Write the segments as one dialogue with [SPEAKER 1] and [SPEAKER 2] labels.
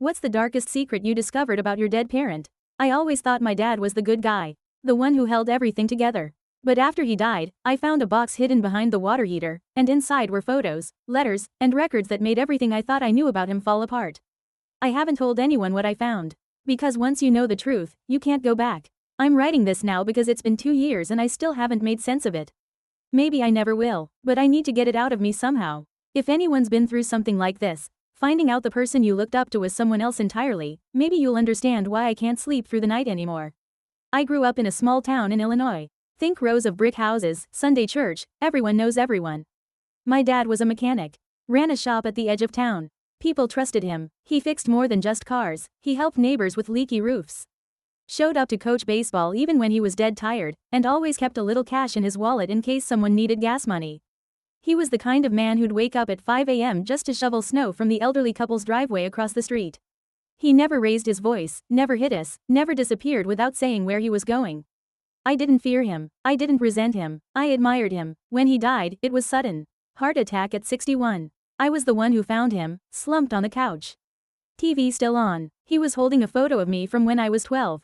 [SPEAKER 1] What's the darkest secret you discovered about your dead parent? I always thought my dad was the good guy. The one who held everything together. But after he died, I found a box hidden behind the water heater, and inside were photos, letters, and records that made everything I thought I knew about him fall apart. I haven't told anyone what I found. Because once you know the truth, you can't go back. I'm writing this now because it's been 2 years and I still haven't made sense of it. Maybe I never will, but I need to get it out of me somehow. If anyone's been through something like this, finding out the person you looked up to was someone else entirely, maybe you'll understand why I can't sleep through the night anymore. I grew up in a small town in Illinois. Think rows of brick houses, Sunday church, everyone knows everyone. My dad was a mechanic. Ran a shop at the edge of town. People trusted him. He fixed more than just cars, he helped neighbors with leaky roofs. Showed up to coach baseball even when he was dead tired, and always kept a little cash in his wallet in case someone needed gas money. He was the kind of man who'd wake up at 5 a.m. just to shovel snow from the elderly couple's driveway across the street. He never raised his voice, never hit us, never disappeared without saying where he was going. I didn't fear him, I didn't resent him, I admired him. When he died, it was sudden. Heart attack at 61. I was the one who found him, slumped on the couch. TV still on. He was holding a photo of me from when I was 12.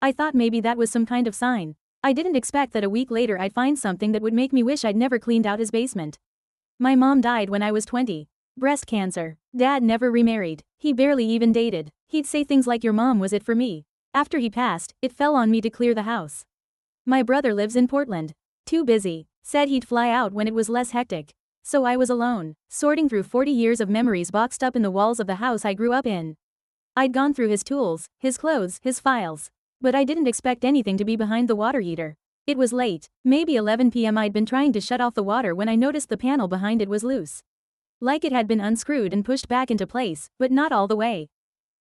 [SPEAKER 1] I thought maybe that was some kind of sign. I didn't expect that a week later I'd find something that would make me wish I'd never cleaned out his basement. My mom died when I was 20. Breast cancer. Dad never remarried. He barely even dated. He'd say things like your mom was it for me. After he passed, it fell on me to clear the house. My brother lives in Portland. Too busy. Said he'd fly out when it was less hectic. So I was alone, sorting through 40 years of memories boxed up in the walls of the house I grew up in. I'd gone through his tools, his clothes, his files. But I didn't expect anything to be behind the water heater. It was late, maybe 11 p.m. I'd been trying to shut off the water when I noticed the panel behind it was loose. Like it had been unscrewed and pushed back into place, but not all the way.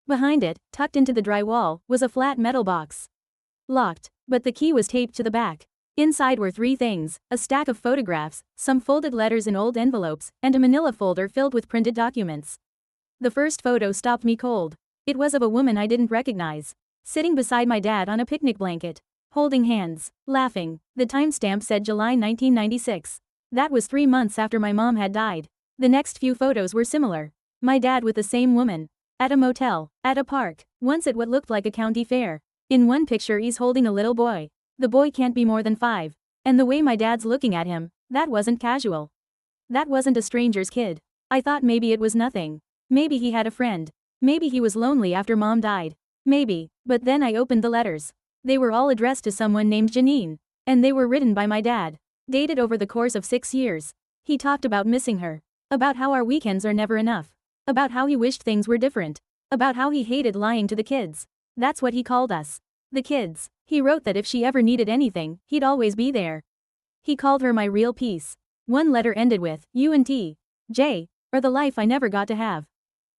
[SPEAKER 1] Behind it, tucked into the drywall, was a flat metal box. Locked, but the key was taped to the back. Inside were 3 things, a stack of photographs, some folded letters in old envelopes, and a manila folder filled with printed documents. The first photo stopped me cold. It was of a woman I didn't recognize. Sitting beside my dad on a picnic blanket. Holding hands. Laughing. The timestamp said July 1996. That was 3 months after my mom had died. The next few photos were similar. My dad with the same woman. At a motel. At a park. Once at what looked like a county fair. In one picture he's holding a little boy. The boy can't be more than 5. And the way my dad's looking at him, that wasn't casual. That wasn't a stranger's kid. I thought maybe it was nothing. Maybe he had a friend. Maybe he was lonely after mom died. Maybe, but then I opened the letters. They were all addressed to someone named Janine. And they were written by my dad. Dated over the course of 6 years. He talked about missing her. About how our weekends are never enough. About how he wished things were different. About how he hated lying to the kids. That's what he called us. The kids. He wrote that if she ever needed anything, he'd always be there. He called her my real peace. One letter ended with, U&T. J. Or the life I never got to have.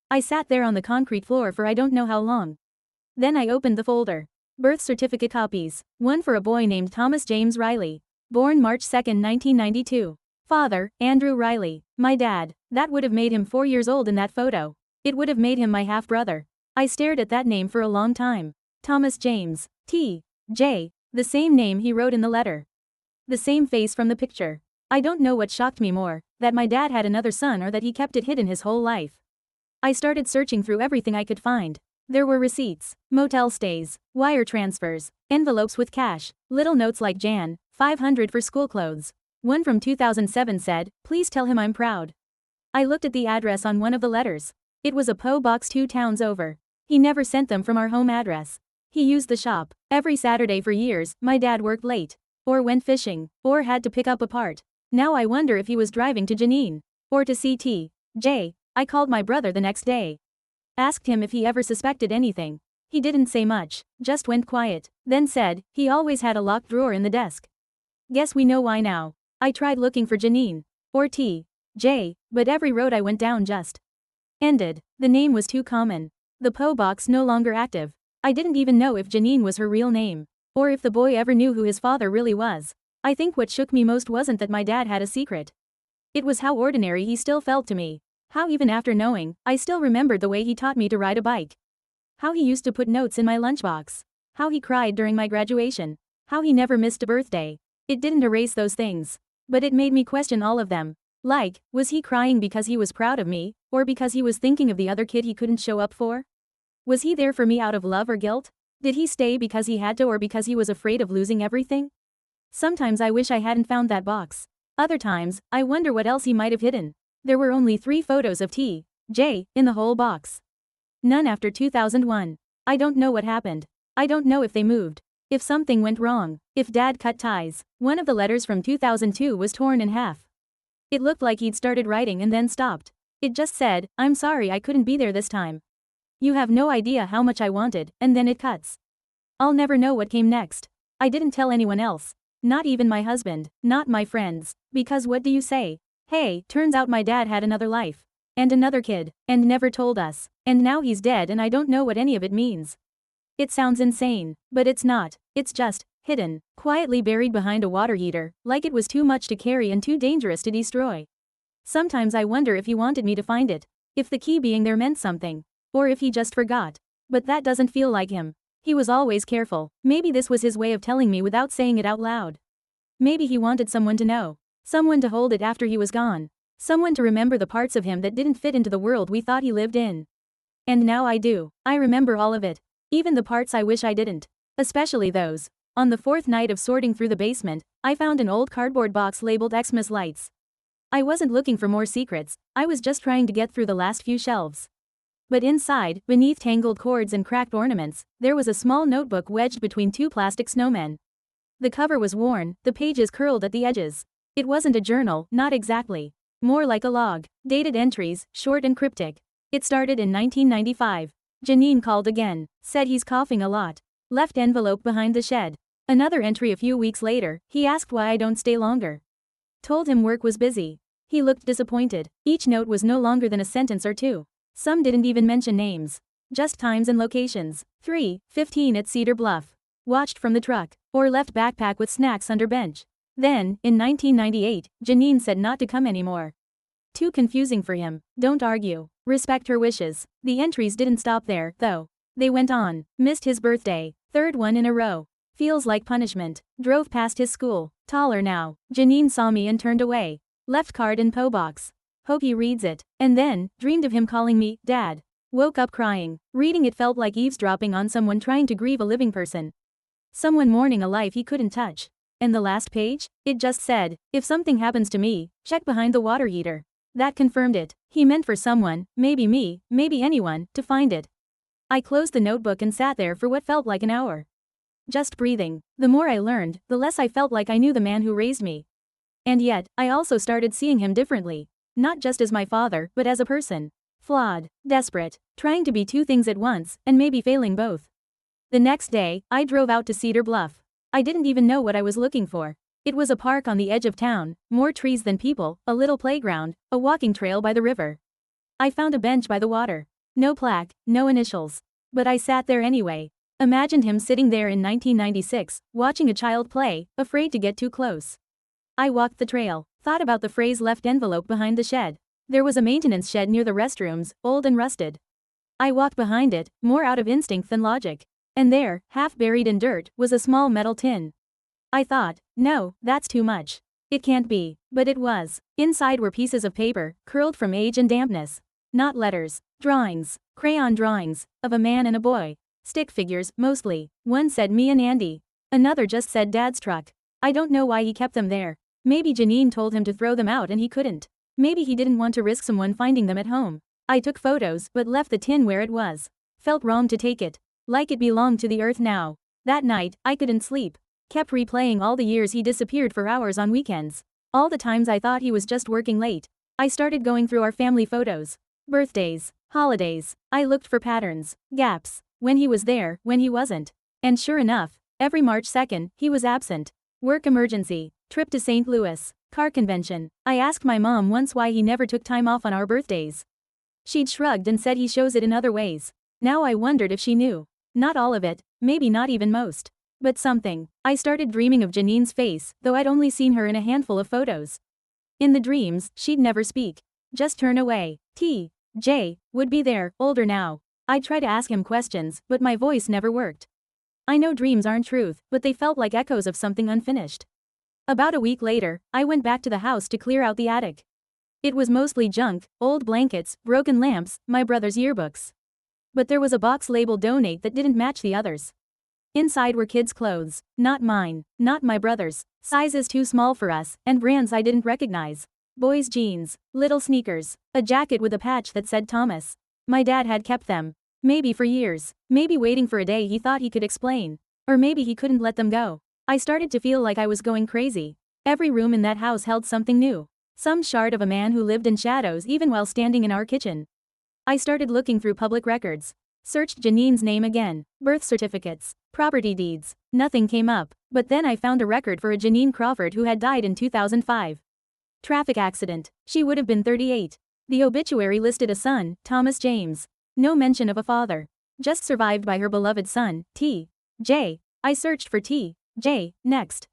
[SPEAKER 1] I sat there on the concrete floor for I don't know how long. Then I opened the folder. Birth certificate copies. One for a boy named Thomas James Riley. Born March 2, 1992. Father, Andrew Riley. My dad. That would have made him 4 years old in that photo. It would have made him my half-brother. I stared at that name for a long time. Thomas James. T. J. The same name he wrote in the letter. The same face from the picture. I don't know what shocked me more, that my dad had another son or that he kept it hidden his whole life. I started searching through everything I could find. There were receipts, motel stays, wire transfers, envelopes with cash, little notes like Jan, 500 for school clothes. One from 2007 said, please tell him I'm proud. I looked at the address on one of the letters. It was a P.O. Box 2 towns over. He never sent them from our home address. He used the shop. Every Saturday for years, my dad worked late. Or went fishing. Or had to pick up a part. Now I wonder if he was driving to Janine. Or to CT. J. I called my brother the next day. Asked him if he ever suspected anything. He didn't say much, just went quiet, then said, he always had a locked drawer in the desk. Guess we know why now. I tried looking for Janine. Or T. J. But every road I went down just ended. The name was too common. The P.O. box no longer active. I didn't even know if Janine was her real name. Or if the boy ever knew who his father really was. I think what shook me most wasn't that my dad had a secret. It was how ordinary he still felt to me. How even after knowing, I still remembered the way he taught me to ride a bike. How he used to put notes in my lunchbox. How he cried during my graduation. How he never missed a birthday. It didn't erase those things. But it made me question all of them. Like, was he crying because he was proud of me, or because he was thinking of the other kid he couldn't show up for? Was he there for me out of love or guilt? Did he stay because he had to or because he was afraid of losing everything? Sometimes I wish I hadn't found that box. Other times, I wonder what else he might have hidden. There were only 3 photos of T.J. in the whole box. None after 2001. I don't know what happened. I don't know if they moved. If something went wrong. If Dad cut ties. One of the letters from 2002 was torn in half. It looked like he'd started writing and then stopped. It just said, "I'm sorry I couldn't be there this time. You have no idea how much I wanted," and then it cuts. I'll never know what came next. I didn't tell anyone else. Not even my husband, not my friends, because what do you say? Hey, turns out my dad had another life. And another kid, and never told us, and now he's dead and I don't know what any of it means. It sounds insane, but it's not, it's just, hidden, quietly buried behind a water heater, like it was too much to carry and too dangerous to destroy. Sometimes I wonder if he wanted me to find it, if the key being there meant something, or if he just forgot. But that doesn't feel like him. He was always careful. Maybe this was his way of telling me without saying it out loud. Maybe he wanted someone to know. Someone to hold it after he was gone. Someone to remember the parts of him that didn't fit into the world we thought he lived in. And now I do. I remember all of it. Even the parts I wish I didn't. Especially those. On the 4th night of sorting through the basement, I found an old cardboard box labeled Xmas Lights. I wasn't looking for more secrets, I was just trying to get through the last few shelves. But inside, beneath tangled cords and cracked ornaments, there was a small notebook wedged between 2 plastic snowmen. The cover was worn, the pages curled at the edges. It wasn't a journal, not exactly. More like a log. Dated entries, short and cryptic. It started in 1995. Janine called again, said he's coughing a lot. Left envelope behind the shed. Another entry a few weeks later, he asked why I don't stay longer. Told him work was busy. He looked disappointed. Each note was no longer than a sentence or two. Some didn't even mention names. Just times and locations. 3:15 at Cedar Bluff. Watched from the truck. Or left backpack with snacks under bench. Then, in 1998, Janine said not to come anymore. Too confusing for him. Don't argue. Respect her wishes. The entries didn't stop there, though. They went on. Missed his birthday. 3rd one in a row. Feels like punishment. Drove past his school. Taller now. Janine saw me and turned away. Left card in PO box. Hope he reads it. And then, dreamed of him calling me, Dad. Woke up crying. Reading it felt like eavesdropping on someone trying to grieve a living person. Someone mourning a life he couldn't touch. And the last page? It just said, if something happens to me, check behind the water heater. That confirmed it. He meant for someone, maybe me, maybe anyone, to find it. I closed the notebook and sat there for what felt like an hour. Just breathing. The more I learned, the less I felt like I knew the man who raised me. And yet, I also started seeing him differently. Not just as my father, but as a person. Flawed, desperate, trying to be 2 things at once, and maybe failing both. The next day, I drove out to Cedar Bluff. I didn't even know what I was looking for. It was a park on the edge of town, more trees than people, a little playground, a walking trail by the river. I found a bench by the water. No plaque, no initials. But I sat there anyway. Imagined him sitting there in 1996, watching a child play, afraid to get too close. I walked the trail, thought about the phrase left envelope behind the shed. There was a maintenance shed near the restrooms, old and rusted. I walked behind it, more out of instinct than logic. And there, half buried in dirt, was a small metal tin. I thought, no, that's too much. It can't be. But it was. Inside were pieces of paper, curled from age and dampness. Not letters. Drawings. Crayon drawings. Of a man and a boy. Stick figures, mostly. One said me and Andy. Another just said Dad's truck. I don't know why he kept them there. Maybe Janine told him to throw them out and he couldn't. Maybe he didn't want to risk someone finding them at home. I took photos but left the tin where it was. Felt wrong to take it. Like it belonged to the earth now. That night, I couldn't sleep. Kept replaying all the years he disappeared for hours on weekends. All the times I thought he was just working late. I started going through our family photos. Birthdays. Holidays. I looked for patterns. Gaps. When he was there, when he wasn't. And sure enough, every March 2nd, he was absent. Work emergency. Trip to St. Louis. Car convention. I asked my mom once why he never took time off on our birthdays. She'd shrugged and said he shows it in other ways. Now I wondered if she knew. Not all of it, maybe not even most. But something. I started dreaming of Janine's face, though I'd only seen her in a handful of photos. In the dreams, she'd never speak. Just turn away. T.J. would be there, older now. I'd try to ask him questions, but my voice never worked. I know dreams aren't truth, but they felt like echoes of something unfinished. About a week later, I went back to the house to clear out the attic. It was mostly junk, old blankets, broken lamps, my brother's yearbooks. But there was a box labeled donate that didn't match the others. Inside were kids' clothes, not mine, not my brother's, sizes too small for us, and brands I didn't recognize. Boys' jeans, little sneakers, a jacket with a patch that said Thomas. My dad had kept them. Maybe for years, maybe waiting for a day he thought he could explain. Or maybe he couldn't let them go. I started to feel like I was going crazy. Every room in that house held something new. Some shard of a man who lived in shadows even while standing in our kitchen. I started looking through public records. Searched Janine's name again, birth certificates, property deeds. Nothing came up, but then I found a record for a Janine Crawford who had died in 2005. Traffic accident. She would have been 38. The obituary listed a son, Thomas James. No mention of a father. Just survived by her beloved son, T. J. I searched for T. J. next.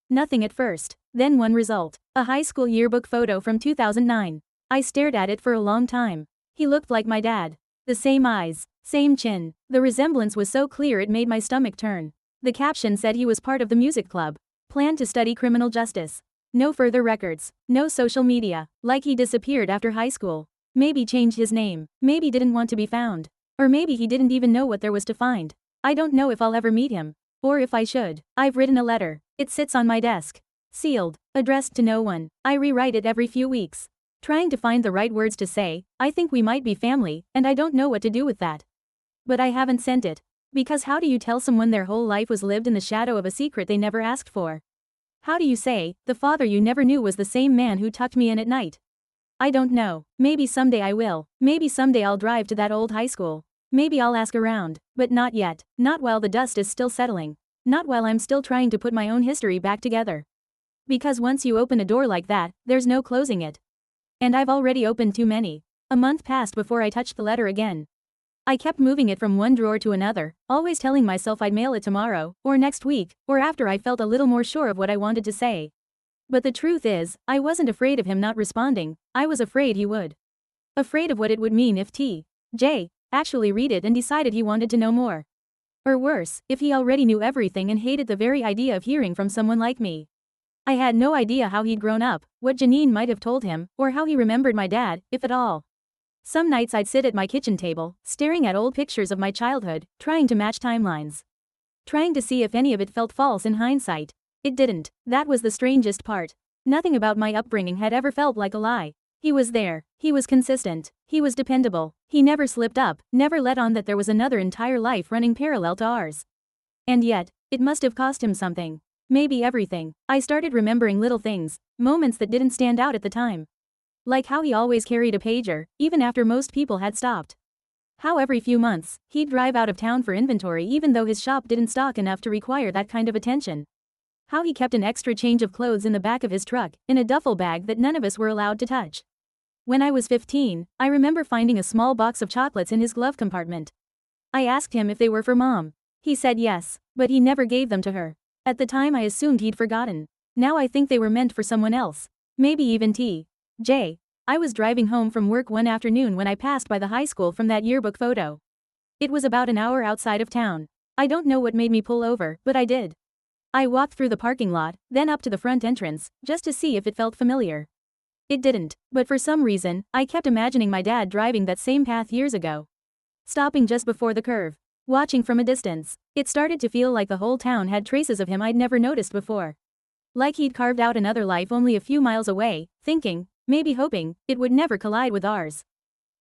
[SPEAKER 1] Nothing at first. Then one result. A high school yearbook photo from 2009. I stared at it for a long time. He looked like my dad. The same eyes, same chin. The resemblance was so clear it made my stomach turn. The caption said he was part of the music club. Planned to study criminal justice. No further records. No social media. Like he disappeared after high school. Maybe changed his name. Maybe didn't want to be found. Or maybe he didn't even know what there was to find. I don't know if I'll ever meet him. Or if I should. I've written a letter. It sits on my desk. Sealed. Addressed to no one. I rewrite it every few weeks. Trying to find the right words to say, I think we might be family, and I don't know what to do with that. But I haven't sent it. Because how do you tell someone their whole life was lived in the shadow of a secret they never asked for? How do you say, the father you never knew was the same man who tucked me in at night? I don't know. Maybe someday I will. Maybe someday I'll drive to that old high school. Maybe I'll ask around. But not yet. Not while the dust is still settling. Not while I'm still trying to put my own history back together. Because once you open a door like that, there's no closing it. And I've already opened too many. A month passed before I touched the letter again. I kept moving it from one drawer to another, always telling myself I'd mail it tomorrow, or next week, or after I felt a little more sure of what I wanted to say. But the truth is, I wasn't afraid of him not responding, I was afraid he would. Afraid of what it would mean if T. J. actually read it and decided he wanted to know more. Or worse, if he already knew everything and hated the very idea of hearing from someone like me. I had no idea how he'd grown up, what Janine might have told him, or how he remembered my dad, if at all. Some nights I'd sit at my kitchen table, staring at old pictures of my childhood, trying to match timelines. Trying to see if any of it felt false in hindsight. It didn't. That was the strangest part. Nothing about my upbringing had ever felt like a lie. He was there. He was consistent. He was dependable. He never slipped up, never let on that there was another entire life running parallel to ours. And yet, it must have cost him something. Maybe everything. I started remembering little things, moments that didn't stand out at the time. Like how he always carried a pager, even after most people had stopped. How every few months, he'd drive out of town for inventory even though his shop didn't stock enough to require that kind of attention. How he kept an extra change of clothes in the back of his truck, in a duffel bag that none of us were allowed to touch. When I was 15, I remember finding a small box of chocolates in his glove compartment. I asked him if they were for Mom. He said yes, but he never gave them to her. At the time I assumed he'd forgotten. Now I think they were meant for someone else. Maybe even T. J. I was driving home from work one afternoon when I passed by the high school from that yearbook photo. It was about an hour outside of town. I don't know what made me pull over, but I did. I walked through the parking lot, then up to the front entrance, just to see if it felt familiar. It didn't, but for some reason, I kept imagining my dad driving that same path years ago. Stopping just before the curve. Watching from a distance. It started to feel like the whole town had traces of him I'd never noticed before. Like he'd carved out another life only a few miles away, thinking, maybe hoping, it would never collide with ours.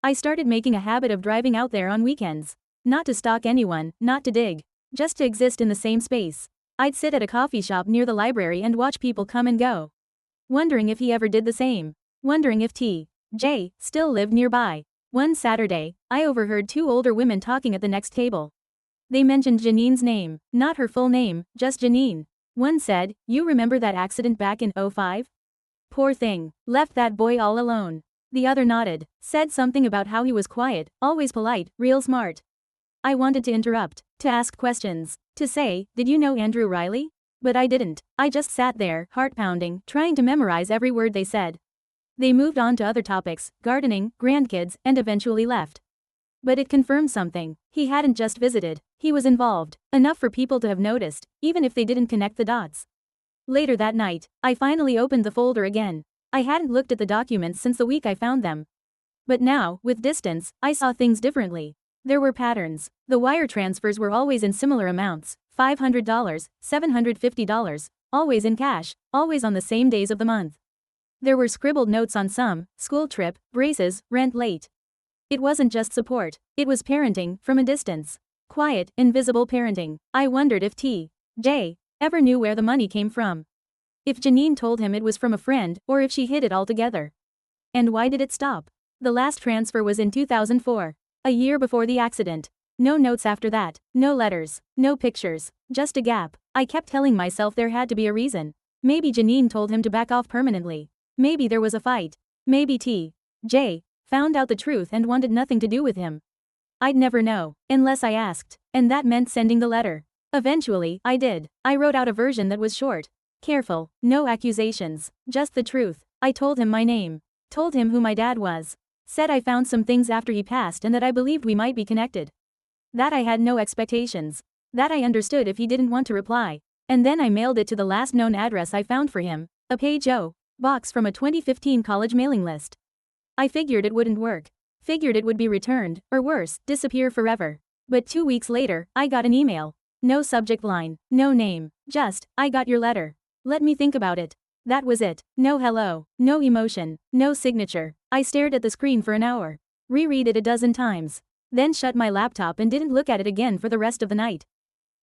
[SPEAKER 1] I started making a habit of driving out there on weekends. Not to stalk anyone, not to dig. Just to exist in the same space. I'd sit at a coffee shop near the library and watch people come and go. Wondering if he ever did the same. Wondering if T. J. still lived nearby. One Saturday, I overheard two older women talking at the next table. They mentioned Janine's name, not her full name, just Janine. One said, "You remember that accident back in '05? Poor thing, left that boy all alone." The other nodded, said something about how he was quiet, always polite, real smart. I wanted to interrupt, to ask questions, to say, "Did you know Andrew Riley?" But I didn't. I just sat there, heart pounding, trying to memorize every word they said. They moved on to other topics, gardening, grandkids, and eventually left. But it confirmed something. He hadn't just visited, he was involved, enough for people to have noticed, even if they didn't connect the dots. Later that night, I finally opened the folder again. I hadn't looked at the documents since the week I found them. But now, with distance, I saw things differently. There were patterns. The wire transfers were always in similar amounts, $500, $750, always in cash, always on the same days of the month. There were scribbled notes on some: school trip, braces, rent late. It wasn't just support, it was parenting, from a distance. Quiet, invisible parenting. I wondered if T.J. ever knew where the money came from. If Janine told him it was from a friend, or if she hid it altogether. And why did it stop? The last transfer was in 2004. A year before the accident. No notes after that, no letters, no pictures, just a gap. I kept telling myself there had to be a reason. Maybe Janine told him to back off permanently. Maybe there was a fight. Maybe T.J. found out the truth and wanted nothing to do with him. I'd never know, unless I asked, and that meant sending the letter. Eventually, I did. I wrote out a version that was short. Careful, no accusations, just the truth. I told him my name. Told him who my dad was. Said I found some things after he passed and that I believed we might be connected. That I had no expectations. That I understood if he didn't want to reply. And then I mailed it to the last known address I found for him, a Page O. box from a 2015 college mailing list. I figured it wouldn't work. Figured it would be returned, or worse, disappear forever. But 2 weeks later, I got an email. No subject line, no name, just, "I got your letter. Let me think about it." That was it. No hello, no emotion, no signature. I stared at the screen for an hour. Reread it a dozen times. Then shut my laptop and didn't look at it again for the rest of the night.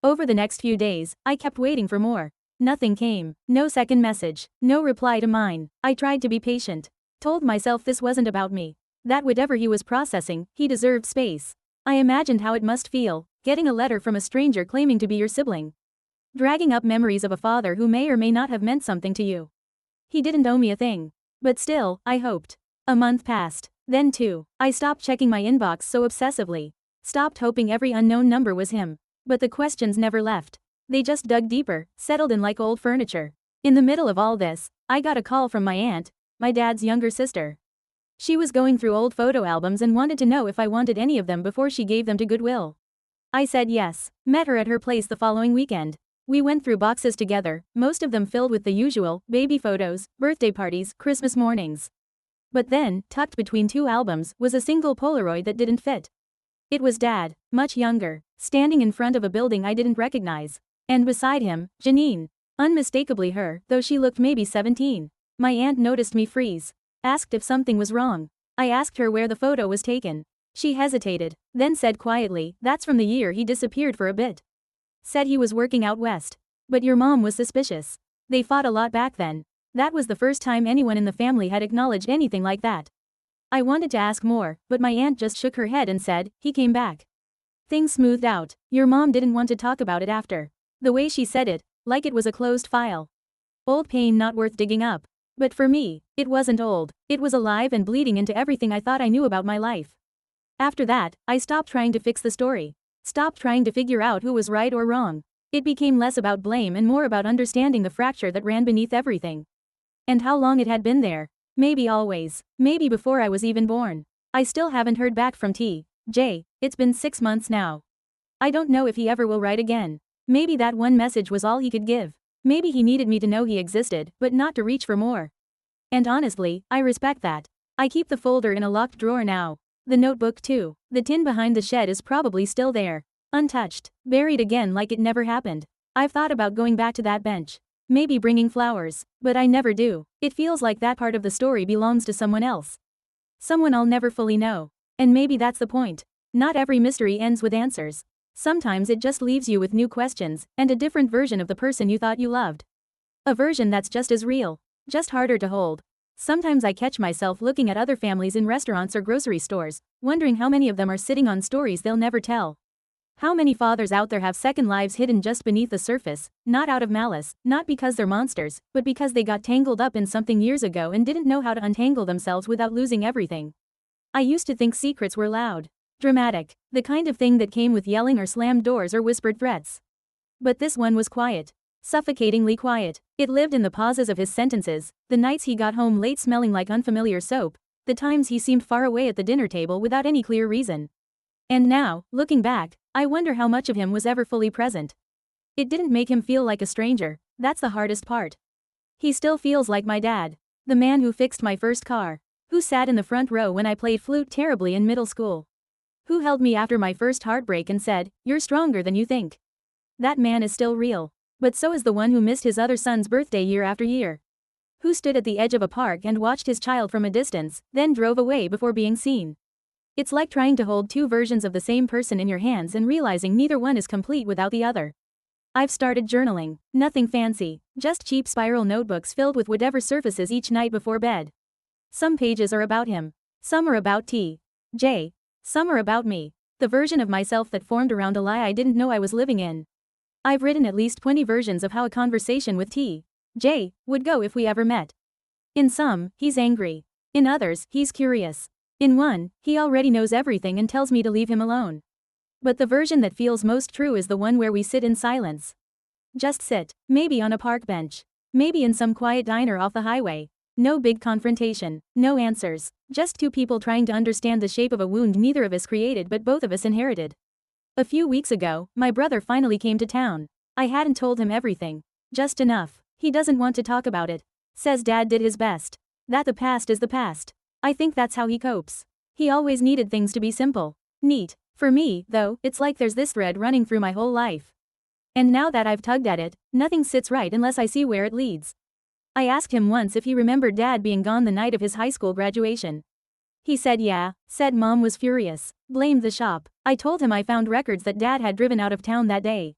[SPEAKER 1] Over the next few days, I kept waiting for more. Nothing came. No second message. No reply to mine. I tried to be patient. Told myself this wasn't about me. That whatever he was processing, he deserved space. I imagined how it must feel, getting a letter from a stranger claiming to be your sibling. Dragging up memories of a father who may or may not have meant something to you. He didn't owe me a thing. But still, I hoped. A month passed. Then 2. I stopped checking my inbox so obsessively. Stopped hoping every unknown number was him. But the questions never left. They just dug deeper, settled in like old furniture. In the middle of all this, I got a call from my aunt, my dad's younger sister. She was going through old photo albums and wanted to know if I wanted any of them before she gave them to Goodwill. I said yes. Met her at her place the following weekend. We went through boxes together, most of them filled with the usual, baby photos, birthday parties, Christmas mornings. But then, tucked between 2 albums, was a single Polaroid that didn't fit. It was Dad, much younger, standing in front of a building I didn't recognize. And beside him, Janine. Unmistakably her, though she looked maybe 17. My aunt noticed me freeze. Asked if something was wrong. I asked her where the photo was taken. She hesitated, then said quietly, "That's from the year he disappeared for a bit." Said he was working out west. But your mom was suspicious. They fought a lot back then. That was the first time anyone in the family had acknowledged anything like that. I wanted to ask more, but my aunt just shook her head and said, "He came back." Things smoothed out. Your mom didn't want to talk about it after. The way she said it, like it was a closed file. Old pain not worth digging up. But for me, it wasn't old. It was alive and bleeding into everything I thought I knew about my life. After that, I stopped trying to fix the story. Stopped trying to figure out who was right or wrong. It became less about blame and more about understanding the fracture that ran beneath everything. And how long it had been there. Maybe always. Maybe before I was even born. I still haven't heard back from T.J. It's been 6 months now. I don't know if he ever will write again. Maybe that one message was all he could give. Maybe he needed me to know he existed, but not to reach for more. And honestly, I respect that. I keep the folder in a locked drawer now. The notebook too. The tin behind the shed is probably still there. Untouched. Buried again like it never happened. I've thought about going back to that bench. Maybe bringing flowers. But I never do. It feels like that part of the story belongs to someone else. Someone I'll never fully know. And maybe that's the point. Not every mystery ends with answers. Sometimes it just leaves you with new questions, and a different version of the person you thought you loved. A version that's just as real. Just harder to hold. Sometimes I catch myself looking at other families in restaurants or grocery stores, wondering how many of them are sitting on stories they'll never tell. How many fathers out there have second lives hidden just beneath the surface, not out of malice, not because they're monsters, but because they got tangled up in something years ago and didn't know how to untangle themselves without losing everything. I used to think secrets were loud. Dramatic. The kind of thing that came with yelling or slammed doors or whispered threats. But this one was quiet. Suffocatingly quiet. It lived in the pauses of his sentences, the nights he got home late smelling like unfamiliar soap, the times he seemed far away at the dinner table without any clear reason. And now, looking back, I wonder how much of him was ever fully present. It didn't make him feel like a stranger, that's the hardest part. He still feels like my dad. The man who fixed my first car. Who sat in the front row when I played flute terribly in middle school. Who held me after my first heartbreak and said, "You're stronger than you think"? That man is still real. But so is the one who missed his other son's birthday year after year. Who stood at the edge of a park and watched his child from a distance, then drove away before being seen. It's like trying to hold two versions of the same person in your hands and realizing neither one is complete without the other. I've started journaling. Nothing fancy, just cheap spiral notebooks filled with whatever surfaces each night before bed. Some pages are about him. Some are about T.J. Some are about me. The version of myself that formed around a lie I didn't know I was living in. I've written at least 20 versions of how a conversation with T.J. would go if we ever met. In some, he's angry. In others, he's curious. In one, he already knows everything and tells me to leave him alone. But the version that feels most true is the one where we sit in silence. Just sit, maybe on a park bench. Maybe in some quiet diner off the highway. No big confrontation, no answers, just two people trying to understand the shape of a wound neither of us created but both of us inherited. A few weeks ago, my brother finally came to town. I hadn't told him everything. Just enough. He doesn't want to talk about it. Says Dad did his best. That the past is the past. I think that's how he copes. He always needed things to be simple. Neat. For me, though, it's like there's this thread running through my whole life. And now that I've tugged at it, nothing sits right unless I see where it leads. I asked him once if he remembered Dad being gone the night of his high school graduation. He said yeah, said Mom was furious, blamed the shop. I told him I found records that Dad had driven out of town that day.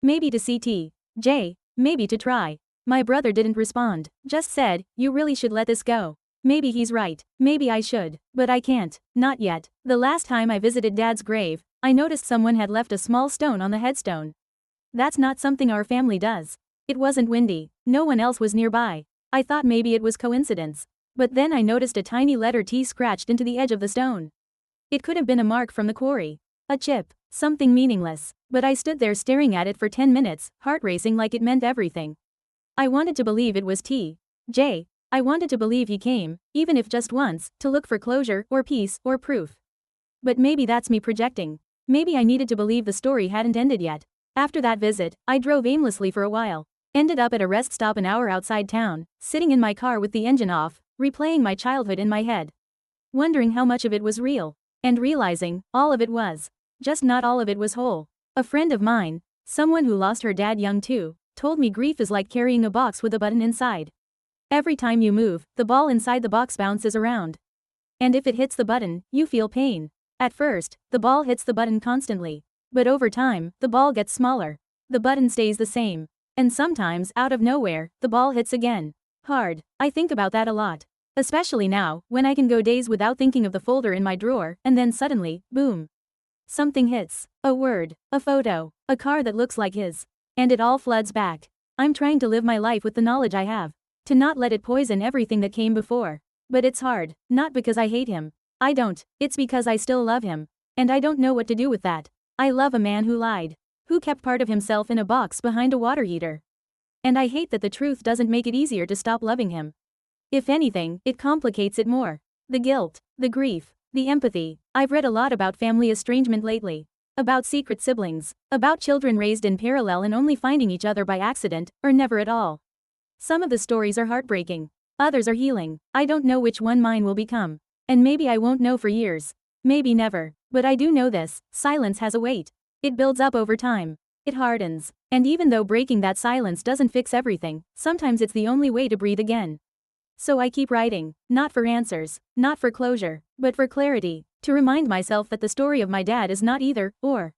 [SPEAKER 1] Maybe to see T.J., maybe to try. My brother didn't respond, just said, "You really should let this go." Maybe he's right, maybe I should, but I can't, not yet. The last time I visited Dad's grave, I noticed someone had left a small stone on the headstone. That's not something our family does. It wasn't windy, no one else was nearby. I thought maybe it was coincidence. But then I noticed a tiny letter T scratched into the edge of the stone. It could have been a mark from the quarry. A chip, something meaningless, but I stood there staring at it for 10 minutes, heart racing like it meant everything. I wanted to believe it was T.J. I wanted to believe he came, even if just once, to look for closure, or peace, or proof. But maybe that's me projecting. Maybe I needed to believe the story hadn't ended yet. After that visit, I drove aimlessly for a while. Ended up at a rest stop an hour outside town, sitting in my car with the engine off, replaying my childhood in my head. Wondering how much of it was real. And realizing, all of it was. Just not all of it was whole. A friend of mine, someone who lost her dad young too, told me grief is like carrying a box with a button inside. Every time you move, the ball inside the box bounces around. And if it hits the button, you feel pain. At first, the ball hits the button constantly. But over time, the ball gets smaller. The button stays the same. And sometimes, out of nowhere, the ball hits again. Hard. I think about that a lot. Especially now, when I can go days without thinking of the folder in my drawer, and then suddenly, boom. Something hits. A word, a photo, a car that looks like his. And it all floods back. I'm trying to live my life with the knowledge I have. To not let it poison everything that came before. But it's hard, not because I hate him. I don't, it's because I still love him. And I don't know what to do with that. I love a man who lied. Who kept part of himself in a box behind a water heater. And I hate that the truth doesn't make it easier to stop loving him. If anything, it complicates it more. The guilt, the grief, the empathy. I've read a lot about family estrangement lately. About secret siblings. About children raised in parallel and only finding each other by accident, or never at all. Some of the stories are heartbreaking. Others are healing. I don't know which one mine will become. And maybe I won't know for years. Maybe never. But I do know this, silence has a weight. It builds up over time. It hardens. And even though breaking that silence doesn't fix everything, sometimes it's the only way to breathe again. So I keep writing, not for answers, not for closure, but for clarity, to remind myself that the story of my dad is not either, or.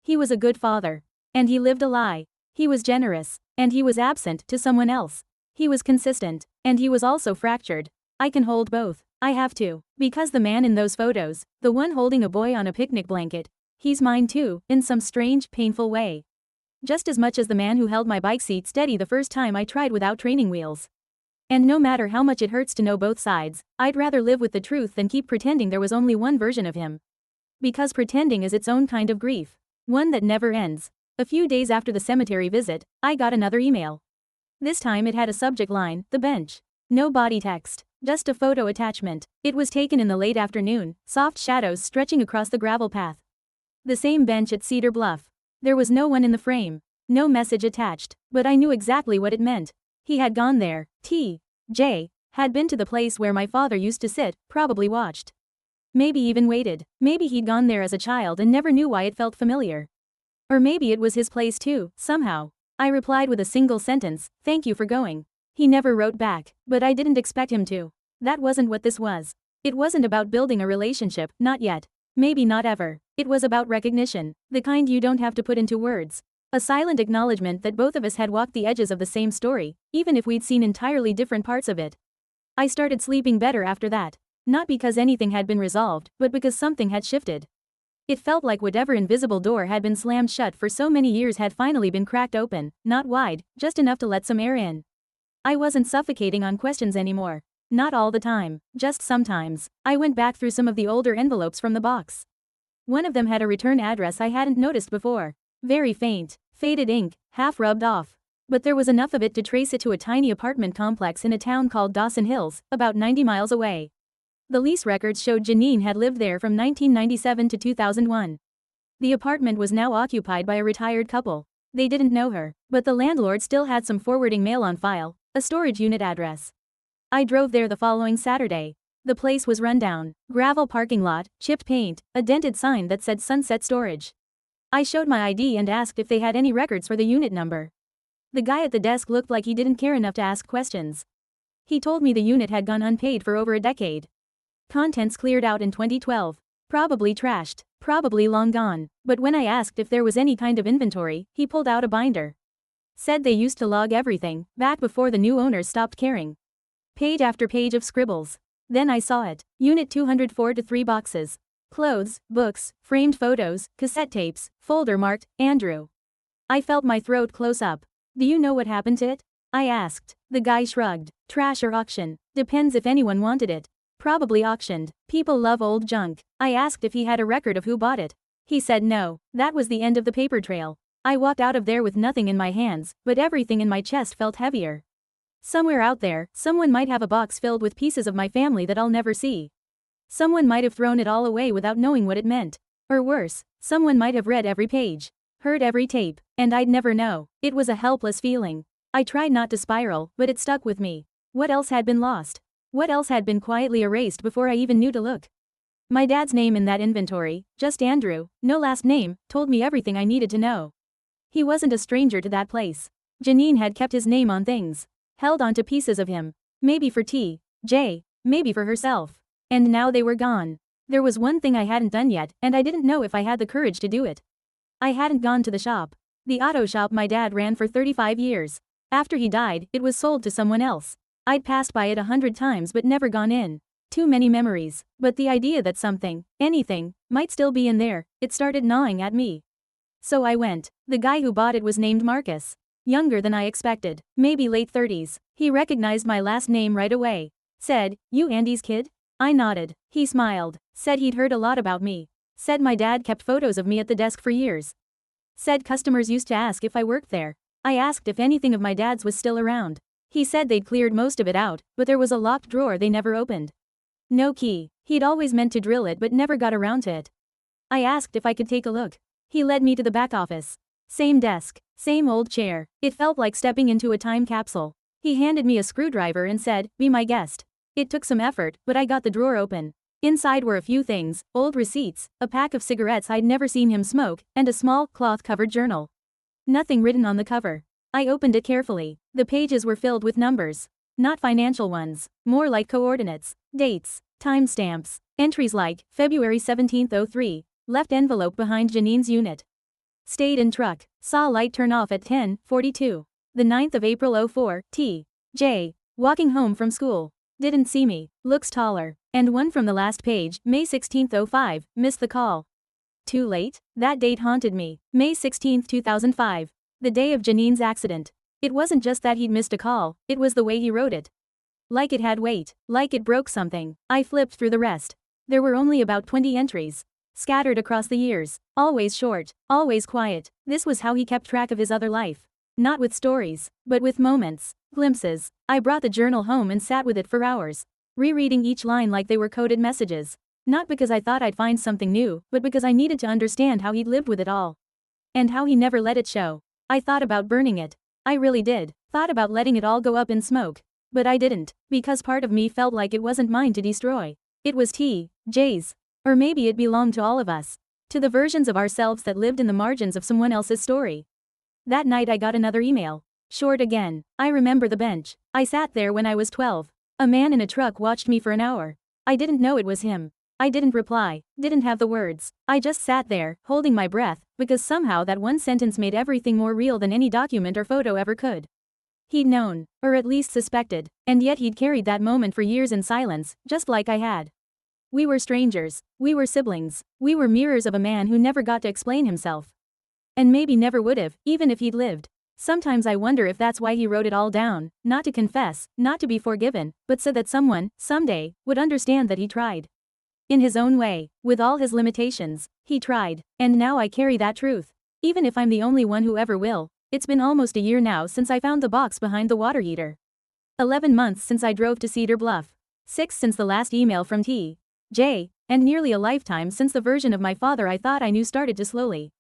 [SPEAKER 1] He was a good father. And he lived a lie. He was generous. And he was absent to someone else. He was consistent. And he was also fractured. I can hold both. I have to. Because the man in those photos, the one holding a boy on a picnic blanket, he's mine too, in some strange, painful way. Just as much as the man who held my bike seat steady the first time I tried without training wheels. And no matter how much it hurts to know both sides, I'd rather live with the truth than keep pretending there was only one version of him. Because pretending is its own kind of grief. One that never ends. A few days after the cemetery visit, I got another email. This time it had a subject line, "The bench." No body text, just a photo attachment. It was taken in the late afternoon, soft shadows stretching across the gravel path. The same bench at Cedar Bluff. There was no one in the frame. No message attached, but I knew exactly what it meant. He had gone there. T.J. had been to the place where my father used to sit, probably watched. Maybe even waited. Maybe he'd gone there as a child and never knew why it felt familiar. Or maybe it was his place too, somehow. I replied with a single sentence, "Thank you for going." He never wrote back, but I didn't expect him to. That wasn't what this was. It wasn't about building a relationship, not yet. Maybe not ever. It was about recognition, the kind you don't have to put into words. A silent acknowledgement that both of us had walked the edges of the same story, even if we'd seen entirely different parts of it. I started sleeping better after that. Not because anything had been resolved, but because something had shifted. It felt like whatever invisible door had been slammed shut for so many years had finally been cracked open, not wide, just enough to let some air in. I wasn't suffocating on questions anymore. Not all the time, just sometimes. I went back through some of the older envelopes from the box. One of them had a return address I hadn't noticed before. Very faint, faded ink, half rubbed off. But there was enough of it to trace it to a tiny apartment complex in a town called Dawson Hills, about 90 miles away. The lease records showed Janine had lived there from 1997 to 2001. The apartment was now occupied by a retired couple. They didn't know her, but the landlord still had some forwarding mail on file, a storage unit address. I drove there the following Saturday. The place was run down, gravel parking lot, chipped paint, a dented sign that said Sunset Storage. I showed my ID and asked if they had any records for the unit number. The guy at the desk looked like he didn't care enough to ask questions. He told me the unit had gone unpaid for over a decade. Contents cleared out in 2012. Probably trashed, probably long gone, but when I asked if there was any kind of inventory, he pulled out a binder. Said they used to log everything, back before the new owners stopped caring. Page after page of scribbles. Then I saw it. Unit 204 to 3 boxes. Clothes, books, framed photos, cassette tapes, folder marked, Andrew. I felt my throat close up. Do you know what happened to it? I asked. The guy shrugged. Trash or auction. Depends if anyone wanted it. Probably auctioned. People love old junk. I asked if he had a record of who bought it. He said no. That was the end of the paper trail. I walked out of there with nothing in my hands, but everything in my chest felt heavier. Somewhere out there, someone might have a box filled with pieces of my family that I'll never see. Someone might have thrown it all away without knowing what it meant. Or worse, someone might have read every page, heard every tape, and I'd never know. It was a helpless feeling. I tried not to spiral, but it stuck with me. What else had been lost? What else had been quietly erased before I even knew to look? My dad's name in that inventory, just Andrew, no last name, told me everything I needed to know. He wasn't a stranger to that place. Janine had kept his name on things. Held on to pieces of him. Maybe for T.J., maybe for herself. And now they were gone. There was one thing I hadn't done yet, and I didn't know if I had the courage to do it. I hadn't gone to the shop. The auto shop my dad ran for 35 years. After he died, it was sold to someone else. I'd passed by it 100 times but never gone in. Too many memories, but the idea that something, anything, might still be in there, it started gnawing at me. So I went. The guy who bought it was named Marcus. Younger than I expected, maybe late 30s. He recognized my last name right away. Said, "You Andy's kid?" I nodded. He smiled. Said he'd heard a lot about me. Said my dad kept photos of me at the desk for years. Said customers used to ask if I worked there. I asked if anything of my dad's was still around. He said they'd cleared most of it out, but there was a locked drawer they never opened. No key. He'd always meant to drill it but never got around to it. I asked if I could take a look. He led me to the back office. Same desk, same old chair. It felt like stepping into a time capsule. He handed me a screwdriver and said, "Be my guest." It took some effort, but I got the drawer open. Inside were a few things, old receipts, a pack of cigarettes I'd never seen him smoke, and a small, cloth-covered journal. Nothing written on the cover. I opened it carefully. The pages were filled with numbers. Not financial ones. More like coordinates, dates, timestamps, entries like February 17, 03, left envelope behind Janine's unit. Stayed in truck, saw light turn off at 10:42. The 9th of April 04, T.J. Walking home from school. Didn't see me, looks taller. And one from the last page, May 16, 05, missed the call. Too late? That date haunted me. May 16, 2005. The day of Janine's accident. It wasn't just that he'd missed a call, it was the way he wrote it. Like it had weight, like it broke something. I flipped through the rest. There were only about 20 entries. Scattered across the years. Always short, always quiet. This was how he kept track of his other life. Not with stories, but with moments, glimpses. I brought the journal home and sat with it for hours. Rereading each line like they were coded messages. Not because I thought I'd find something new, but because I needed to understand how he'd lived with it all. And how he never let it show. I thought about burning it. I really did. Thought about letting it all go up in smoke. But I didn't, because part of me felt like it wasn't mine to destroy. It was T.J's. Or maybe it belonged to all of us. To the versions of ourselves that lived in the margins of someone else's story. That night I got another email. Short again. I remember the bench. I sat there when I was 12. A man in a truck watched me for an hour. I didn't know it was him. I didn't reply, didn't have the words. I just sat there, holding my breath, because somehow that one sentence made everything more real than any document or photo ever could. He'd known, or at least suspected, and yet he'd carried that moment for years in silence, just like I had. We were strangers. We were siblings. We were mirrors of a man who never got to explain himself. And maybe never would have, even if he'd lived. Sometimes I wonder if that's why he wrote it all down, not to confess, not to be forgiven, but so that someone, someday, would understand that he tried. In his own way, with all his limitations, he tried, and now I carry that truth. Even if I'm the only one who ever will. It's been almost a year now since I found the box behind the water heater. 11 months since I drove to Cedar Bluff. 6 since the last email from T.J., and nearly a lifetime since the version of my father I thought I knew started to slowly,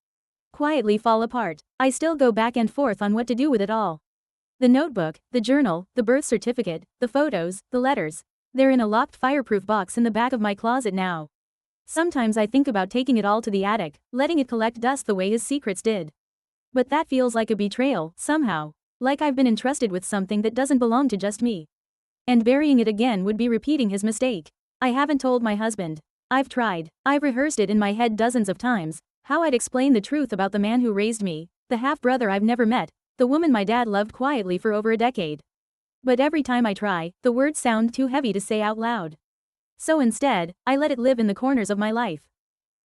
[SPEAKER 1] quietly fall apart. I still go back and forth on what to do with it all. The notebook, the journal, the birth certificate, the photos, the letters. They're in a locked fireproof box in the back of my closet now. Sometimes I think about taking it all to the attic, letting it collect dust the way his secrets did. But that feels like a betrayal, somehow. Like I've been entrusted with something that doesn't belong to just me. And burying it again would be repeating his mistake. I haven't told my husband. I've tried. I've rehearsed it in my head dozens of times, how I'd explain the truth about the man who raised me, the half-brother I've never met, the woman my dad loved quietly for over a decade. But every time I try, the words sound too heavy to say out loud. So instead, I let it live in the corners of my life.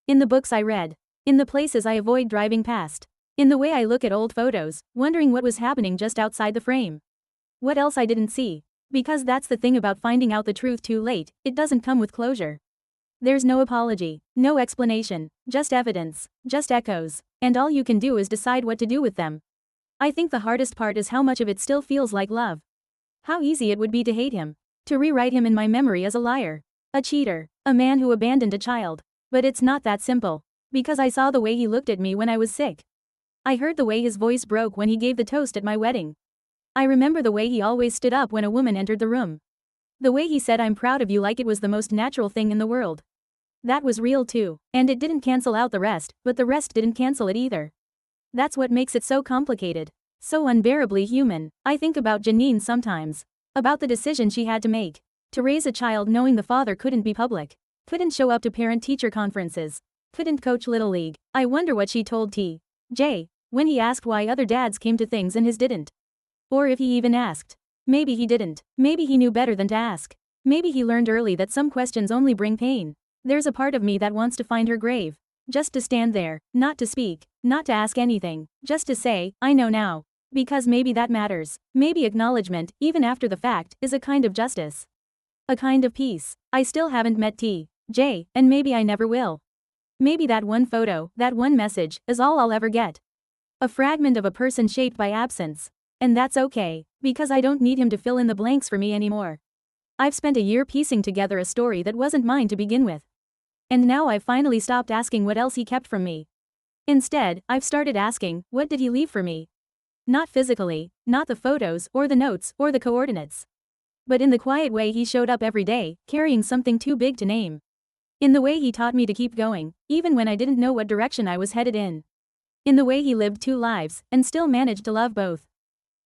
[SPEAKER 1] In the books I read. In the places I avoid driving past. In the way I look at old photos, wondering what was happening just outside the frame. What else I didn't see. Because that's the thing about finding out the truth too late, it doesn't come with closure. There's no apology, no explanation, just evidence, just echoes, and all you can do is decide what to do with them. I think the hardest part is how much of it still feels like love. How easy it would be to hate him, to rewrite him in my memory as a liar, a cheater, a man who abandoned a child. But it's not that simple, because I saw the way he looked at me when I was sick. I heard the way his voice broke when he gave the toast at my wedding. I remember the way he always stood up when a woman entered the room. The way he said "I'm proud of you" like it was the most natural thing in the world. That was real too, and it didn't cancel out the rest, but the rest didn't cancel it either. That's what makes it so complicated. So unbearably human. I think about Janine sometimes. About the decision she had to make. To raise a child knowing the father couldn't be public. Couldn't show up to parent-teacher conferences. Couldn't coach Little League. I wonder what she told T.J. when he asked why other dads came to things and his didn't. Or if he even asked. Maybe he didn't. Maybe he knew better than to ask. Maybe he learned early that some questions only bring pain. There's a part of me that wants to find her grave. Just to stand there, not to speak, not to ask anything, just to say, I know now. Because maybe that matters. Maybe acknowledgement, even after the fact, is a kind of justice. A kind of peace. I still haven't met T.J., and maybe I never will. Maybe that one photo, that one message, is all I'll ever get. A fragment of a person shaped by absence. And that's okay, because I don't need him to fill in the blanks for me anymore. I've spent a year piecing together a story that wasn't mine to begin with. And now I've finally stopped asking what else he kept from me. Instead, I've started asking, what did he leave for me? Not physically, not the photos, or the notes, or the coordinates. But in the quiet way he showed up every day, carrying something too big to name. In the way he taught me to keep going, even when I didn't know what direction I was headed in. In the way he lived 2 lives, and still managed to love both.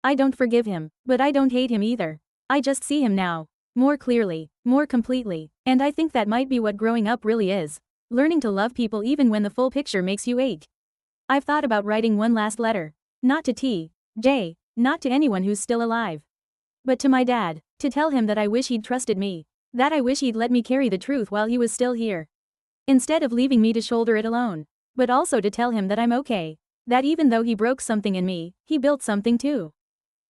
[SPEAKER 1] I don't forgive him, but I don't hate him either. I just see him now. More clearly, more completely, and I think that might be what growing up really is. Learning to love people even when the full picture makes you ache. I've thought about writing one last letter. Not to T.J., not to anyone who's still alive. But to my dad, to tell him that I wish he'd trusted me. That I wish he'd let me carry the truth while he was still here. Instead of leaving me to shoulder it alone. But also to tell him that I'm okay. That even though he broke something in me, he built something too.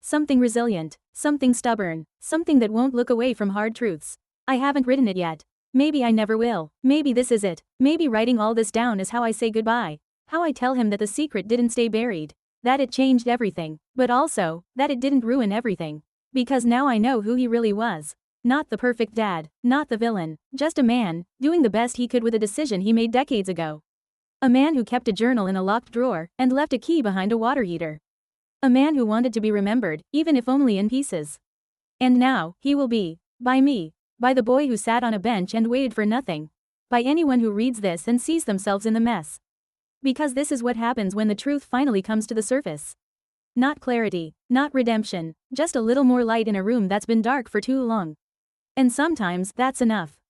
[SPEAKER 1] Something resilient, something stubborn, something that won't look away from hard truths. I haven't written it yet. Maybe I never will. Maybe this is it. Maybe writing all this down is how I say goodbye. How I tell him that the secret didn't stay buried. That it changed everything. But also, that it didn't ruin everything. Because now I know who he really was. Not the perfect dad. Not the villain. Just a man, doing the best he could with a decision he made decades ago. A man who kept a journal in a locked drawer, and left a key behind a water heater. A man who wanted to be remembered, even if only in pieces. And now, he will be, by me, by the boy who sat on a bench and waited for nothing. by anyone who reads this and sees themselves in the mess. Because this is what happens when the truth finally comes to the surface. Not clarity, not redemption, just a little more light in a room that's been dark for too long. And sometimes, that's enough.